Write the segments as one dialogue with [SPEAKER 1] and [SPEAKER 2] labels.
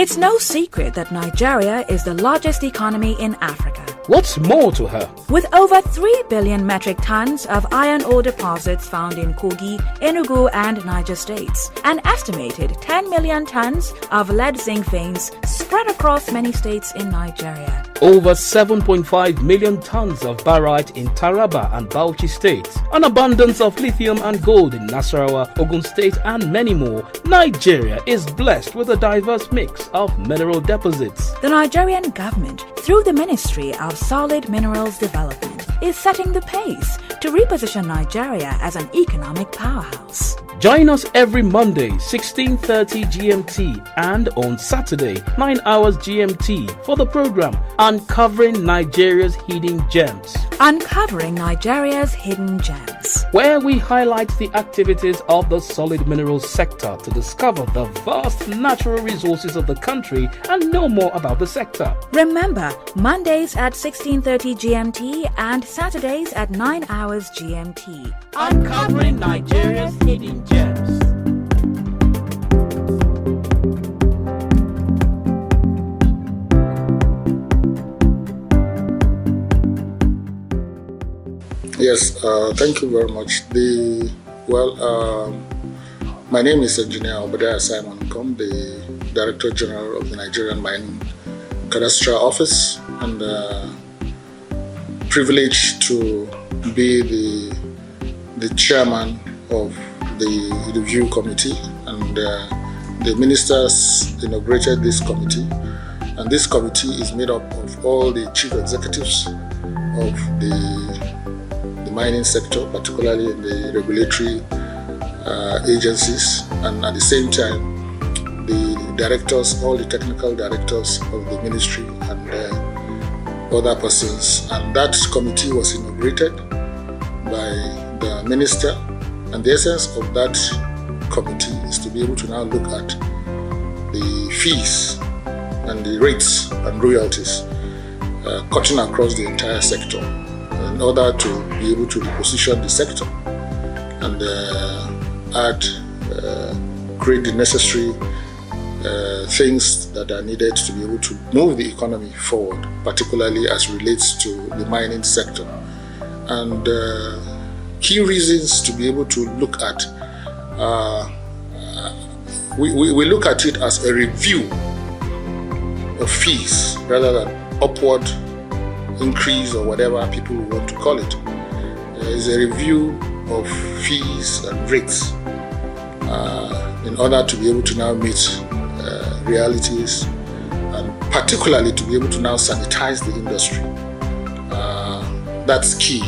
[SPEAKER 1] It's no secret that Nigeria is the largest economy in Africa.
[SPEAKER 2] What's more to her?
[SPEAKER 1] With over 3 billion metric tons of iron ore deposits found in Kogi, Enugu, and Niger states, an estimated 10 million tons of lead zinc veins spread across many states in Nigeria.
[SPEAKER 2] Over 7.5 million tons of barite in Taraba and Bauchi states, an abundance of lithium and gold in Nasarawa, Ogun State, and many more. Nigeria is blessed with a diverse mix of mineral deposits.
[SPEAKER 1] The Nigerian government, through the Ministry of Solid Minerals Development, is setting the pace to reposition Nigeria as an economic powerhouse.
[SPEAKER 2] Join us every Monday, 16:30 GMT, and on Saturday, 9 hours GMT, for the program Uncovering Nigeria's Hidden Gems.
[SPEAKER 1] Uncovering Nigeria's Hidden Gems,
[SPEAKER 2] where we highlight the activities of the solid minerals sector to discover the vast natural resources of the country and know more about the sector.
[SPEAKER 1] Remember, Mondays at 16:30 GMT and Saturdays at 9 hours GMT.
[SPEAKER 2] Uncovering Nigeria's Hidden Gems.
[SPEAKER 3] Yes, thank you very much. My name is Engineer Obadiah Simon, I'm the Director General of the Nigerian Mining Cadastre Office, and privileged to be the chairman of the review committee, and the ministers inaugurated this committee, and this committee is made up of all the chief executives of the mining sector, particularly in the regulatory agencies, and at the same time the directors, all the technical directors of the ministry and other persons. And that committee was inaugurated by the minister, and the essence of that committee is to be able to now look at the fees and the rates and royalties cutting across the entire sector, in order to be able to reposition the sector and create the necessary things that are needed to be able to move the economy forward, particularly as relates to the mining sector. And key reasons to be able to look at, we look at it as a review of fees rather than upward increase or whatever people want to call it. Is a review of fees and rates in order to be able to now meet realities, and particularly to be able to now sanitize the industry. That's key.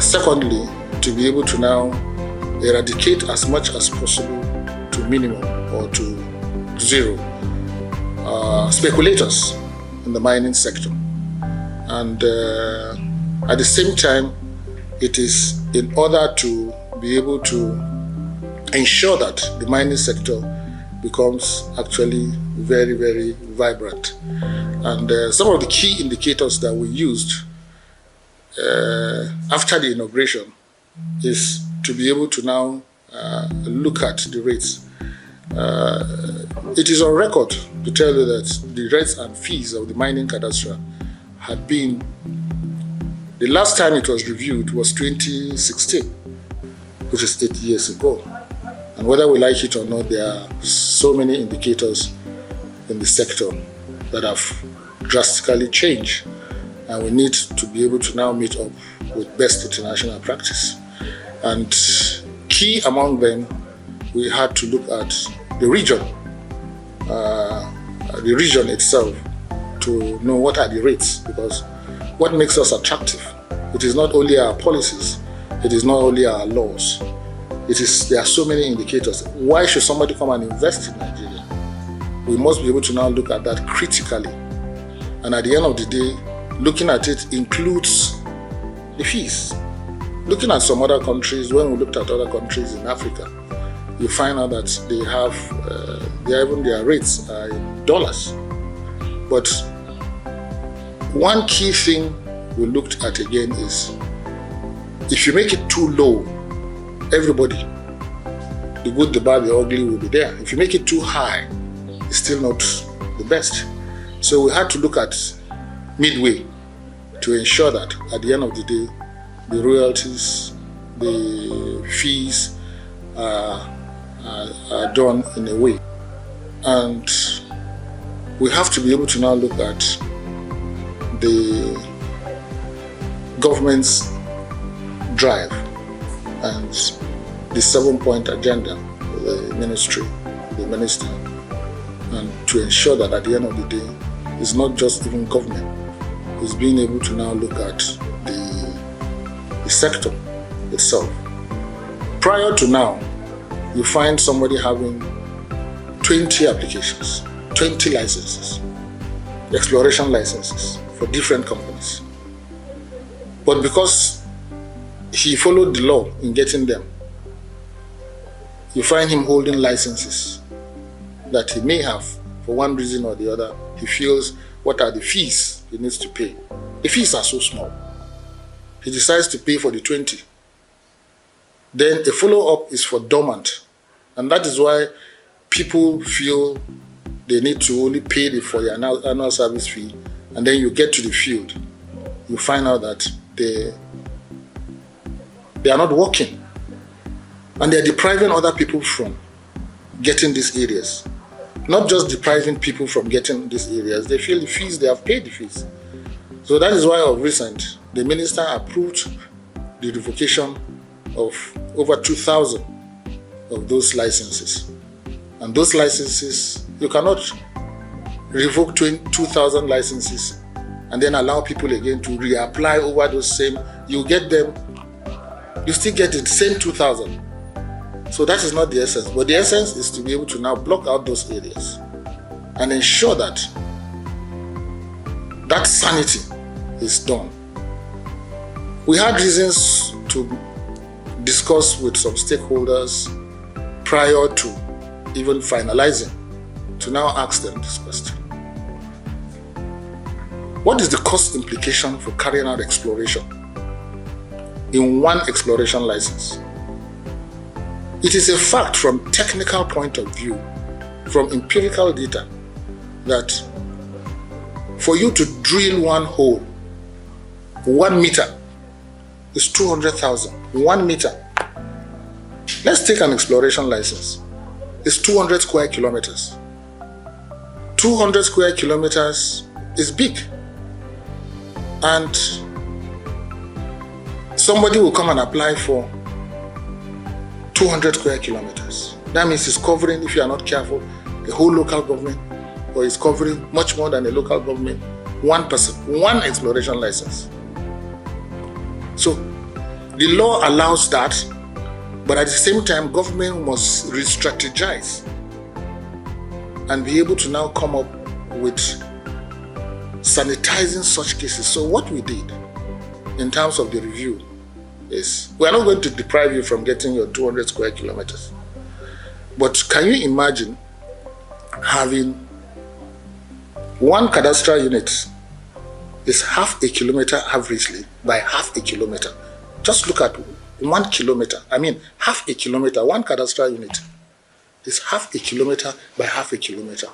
[SPEAKER 3] Secondly, to be able to now eradicate as much as possible to minimum or to zero speculators in the mining sector. And at the same time, it is in order to be able to ensure that the mining sector becomes actually very, very vibrant. And some of the key indicators that we used after the inauguration is to be able to now look at the rates. It is on record to tell you that the rates and fees of the mining cadastre had been, the last time it was reviewed was 2016, which is 8 years ago. And whether we like it or not, there are so many indicators in the sector that have drastically changed, and we need to be able to now meet up with best international practice. And key among them, we had to look at the region itself, to know what are the rates, because what makes us attractive, it is not only our policies, it is not only our laws, there are so many indicators. Why should somebody come and invest in Nigeria? We must be able to now look at that critically, and at the end of the day, looking at it includes the fees. Looking at some other countries, when we looked at other countries in Africa, you find out that they have even their rates are in dollars. But one key thing we looked at again is, if you make it too low, everybody, the good, the bad, the ugly, will be there. If you make it too high, is still not the best. So we had to look at midway to ensure that at the end of the day, the royalties, the fees are done in a way. And we have to be able to now look at the government's drive and the 7-point agenda of the ministry, the minister, and to ensure that at the end of the day, it's not just even government, it's being able to now look at the sector itself. Prior to now, you find somebody having 20 applications, 20 licenses, exploration licenses for different companies. But because he followed the law in getting them, you find him holding licenses that he may have, for one reason or the other, he feels what are the fees he needs to pay. The fees are so small. He decides to pay for the 20. Then a follow-up is for dormant. And that is why people feel they need to only pay for your annual service fee, and then you get to the field, you find out that they are not working, and they're depriving other people from getting these areas. Not just depriving people from getting these areas, they feel the fees, they have paid the fees. So that is why of recent, the minister approved the revocation of over 2,000 of those licenses. And those licenses, you cannot revoke 2,000 licenses and then allow people again to reapply over those same. You get them, you still get the same 2,000. So that is not the essence. But the essence is to be able to now block out those areas and ensure that that sanity is done. We had reasons to discuss with some stakeholders prior to even finalizing, to now ask them this question. What is the cost implication for carrying out exploration in one exploration license? It is a fact from technical point of view, from empirical data, that for you to drill one hole, 1 meter is 200,000. 1 meter. Let's take an exploration license. It's 200 square kilometers. 200 square kilometers is big. And somebody will come and apply for 200 square kilometers. That means it's covering, if you are not careful, the whole local government, or it's covering much more than a local government, one person, one exploration license. So the law allows that, but at the same time, government must re-strategize and be able to now come up with sanitizing such cases. So what we did in terms of the review is, we are not going to deprive you from getting your 200 square kilometers. But can you imagine having one cadastral unit is half a kilometer averagely by half a kilometer? Just look at 1 kilometer. I mean, half a kilometer, one cadastral unit is half a kilometer by half a kilometer.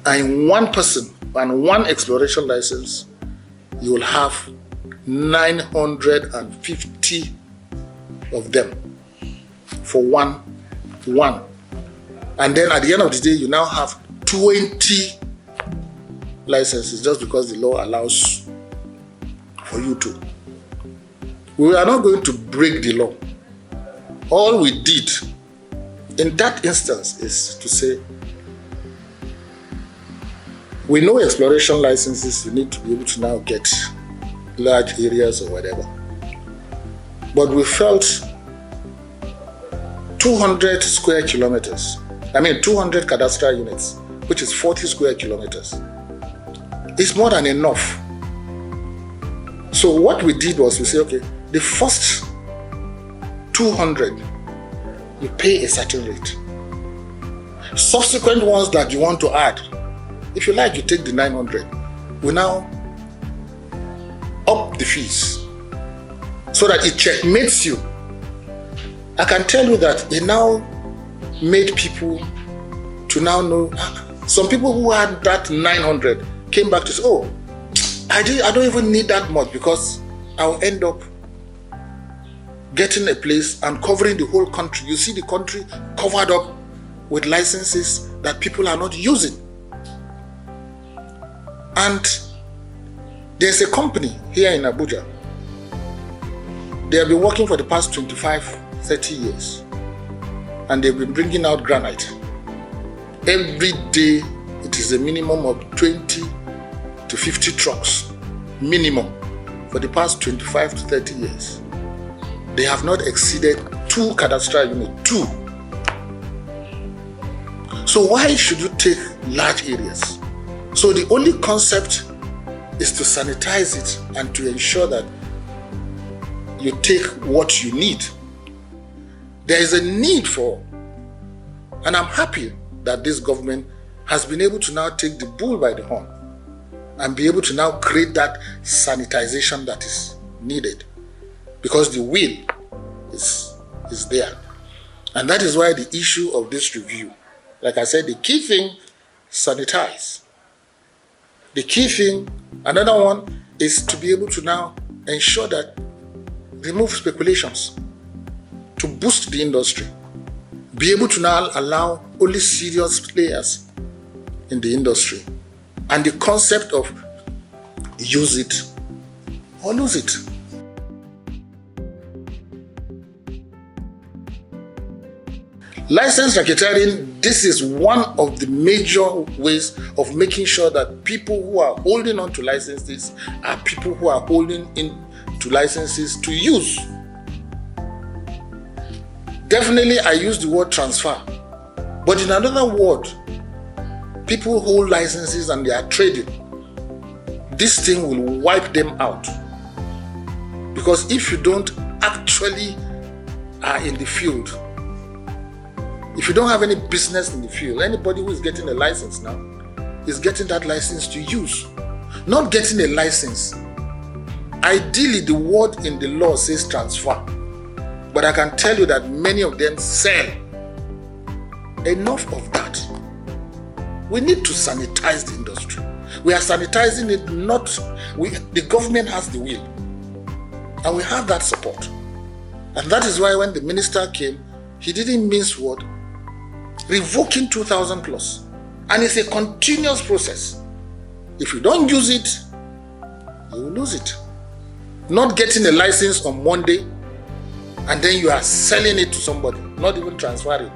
[SPEAKER 3] And one person and one exploration license, you will have 950 of them for one. And then at the end of the day, you now have 20 licenses just because the law allows for you to. We are not going to break the law. All we did in that instance is to say, we know exploration licenses, you need to be able to now get large areas or whatever. But we felt 200 square kilometers, 200 cadastral units, which is 40 square kilometers, is more than enough. So what we did was we say, okay, the first 200, you pay a certain rate. Subsequent ones that you want to add, if you like, you take the 900. We now up the fees so that it checkmates you. I can tell you that it now made people to now know, Some people who had that 900 came back to say, oh, I don't even need that much because I'll end up getting a place and covering the whole country. You see the country covered up with licenses that people are not using. And there's a company here in Abuja. They have been working for the past 25, 30 years. And they've been bringing out granite. Every day, it is a minimum of 20 to 50 trucks. Minimum. For the past 25 to 30 years. They have not exceeded 2 cadastral units. 2. So why should you take large areas? So the only concept is to sanitize it and to ensure that you take what you need. There is a need for, and I'm happy that this government has been able to now take the bull by the horn and be able to now create that sanitization that is needed, because the will is there. And that is why the issue of this review, like I said, the key thing, sanitize. The key thing, another one, is to be able to now ensure that remove speculations, to boost the industry, be able to now allow only serious players in the industry, and the concept of use it or lose it. License racketeering, this is one of the major ways of making sure that people who are holding on to licenses are people who are holding in to licenses to use. Definitely, I use the word transfer, but in another word, people hold licenses and they are trading. This thing will wipe them out, because if you don't actually are in the field, if you don't have any business in the field, anybody who is getting a license now is getting that license to use, not getting a license. Ideally, the word in the law says transfer, but I can tell you that many of them sell. Enough of that. We need to sanitize the industry. We are sanitizing it, the government has the will, and we have that support. And that is why when the minister came, he didn't mince word, revoking 2,000 plus. And it's a continuous process. If you don't use it, you will lose it. Not getting a license on Monday and then you are selling it to somebody, not even transferring.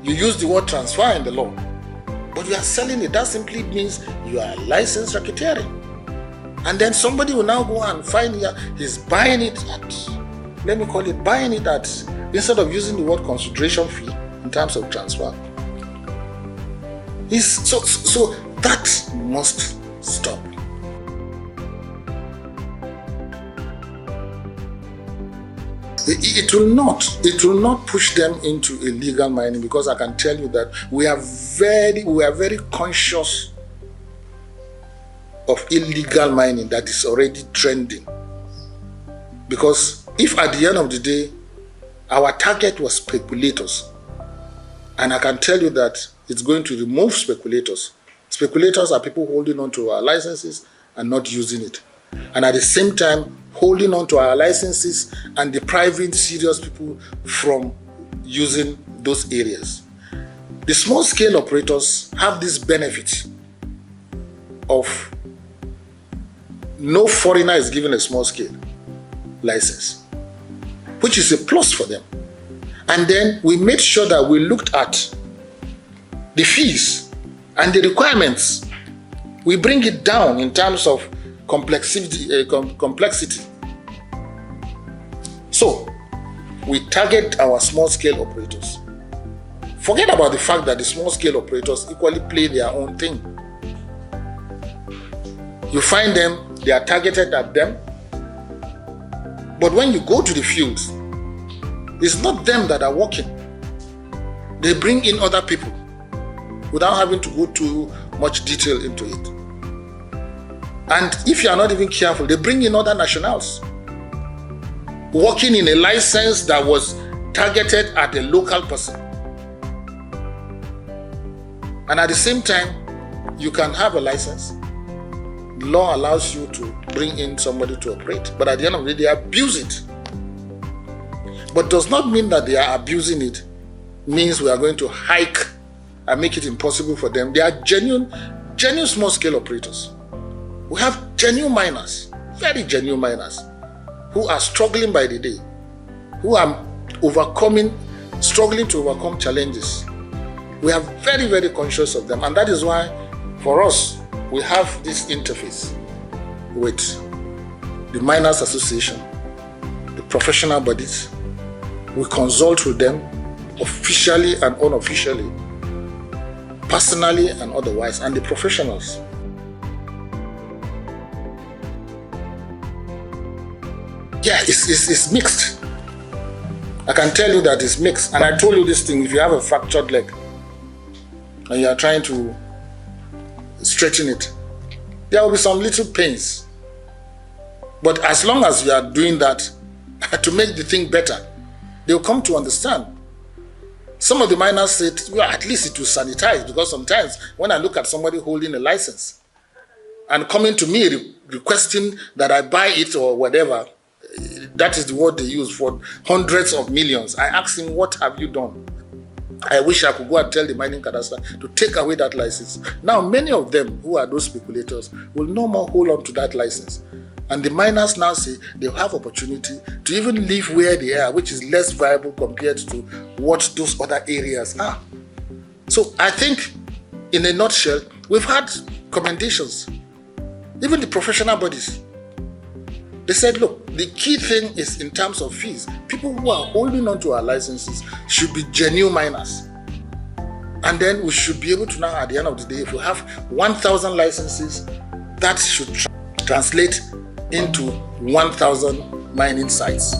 [SPEAKER 3] You use the word transfer in the law, but you are selling it. That simply means you are licensed racketeering. And then somebody will now go and find he's buying it at, let me call it buying it at, instead of using the word consideration fee in terms of transfer. So that must stop. It will not push them into illegal mining, because I can tell you that we are very conscious of illegal mining that is already trending. Because if at the end of the day our target was speculators, and I can tell you that it's going to remove speculators. Speculators are people holding on to our licenses and not using it, and at the same time holding on to our licenses and depriving serious people from using those areas. The small scale operators have this benefit of no foreigner is given a small scale license, which is a plus for them. And then we made sure that we looked at the fees and the requirements. We bring it down in terms of complexity. So we target our small scale operators. Forget about the fact that the small scale operators equally play their own thing. You find them, they are targeted at them. But when you go to the fields, it's not them that are working. They bring in other people without having to go too much detail into it. And if you are not even careful, they bring in other nationals working in a license that was targeted at a local person. And at the same time, you can have a license. The law allows you to bring in somebody to operate, but at the end of the day, they abuse it. But does not mean that they are abusing it means we are going to hike and make it impossible for them. They are genuine small-scale operators. We have genuine miners, very genuine miners, who are struggling by the day, who are struggling to overcome challenges. We are very, very conscious of them, and that is why, for us, we have this interface with the Miners Association, the professional bodies. We consult with them officially and unofficially, personally and otherwise, and the professionals. Yeah, it's mixed. I can tell you that it's mixed. And I told you this thing, if you have a fractured leg and you are trying to straighten it, there will be some little pains. But as long as you are doing that to make the thing better, they'll come to understand. Some of the miners said, well, at least it will sanitize, because sometimes when I look at somebody holding a license and coming to me requesting that I buy it or whatever, that is the word they use, for hundreds of millions, I asked him, what have you done? I wish I could go and tell the mining cadastre to take away that license. Now, many of them who are those speculators will no more hold on to that license. And the miners now say they have opportunity to even live where they are, which is less viable compared to what those other areas are. So I think, in a nutshell, we've had commendations. Even the professional bodies, they said, look, the key thing is in terms of fees. People who are holding on to our licenses should be genuine miners. And then we should be able to now, at the end of the day, if we have 1,000 licenses, that should translate into 1,000 mining sites.